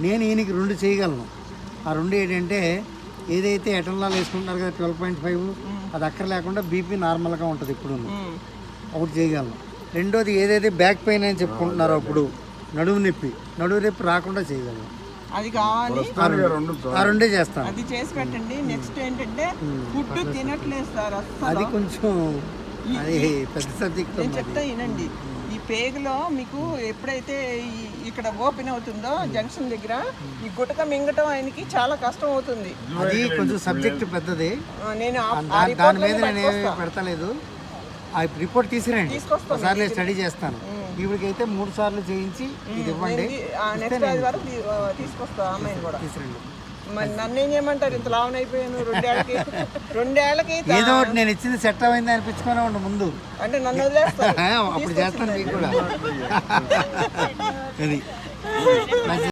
నేను ఈయనకి 2 చేయగలను. ఆ 2 ఏంటంటే ఏదైతే ఎటన్లాల్ వేసుకుంటున్నారు కదా 12.5 అది అక్కర లేకుండా బీపీ నార్మల్గా ఉంటుంది ఇప్పుడు ఒకటి చేయగలను. రెండోది ఏదైతే బ్యాక్ పెయిన్ అని చెప్పుకుంటున్నారో అప్పుడు నడుము నొప్పి రాకుండా చేయగలను. అది కావాలి, ఆ 2 చేస్తాను. అది చేసి పెట్టండి. నెక్స్ట్ ఏంటంటే ఫుడ్ తినట్లేదు సార్ అసలు. అది కొంచెం అది పెద్ద సబ్జెక్ట్. నేను చెప్తా వినండి. ఈ పేగులో మీకు ఎప్పుడైతే ఇక్కడ ఓపెన్ అవుతుందో జంక్షన్ దగ్గర ఈ గుటక మింగటం ఆయనకి చాలా కష్టం అవుతుంది. అది కొంచెం సబ్జెక్ట్ పెద్దది. నేను దాని మీద నేను ఏమి పెడతలేదు. ఆ రిపోర్ట్ తీసుకురండి, ఒకసారి స్టడీ చేస్తాను. ఇప్పటికైతే 3 సార్లు చేయించి ఇది ఇవ్వండి. నెక్స్ట్ ఆదివారం తీసుకొస్తా అమ్మాయిని కూడా తీసుకురండి. మరి నన్ను ఏం చేయమంటారు? ఇంత లావన్ అయిపోయాను 2 ఏళ్ళకి. ఏదో ఒకటి నేను ఇచ్చింది సెట్ అయింది అనిపించుకునే ఉండు ముందు. అంటే నన్ను వదిలేస్తాను, అప్పుడు చేస్తాను మీకు కూడా. అది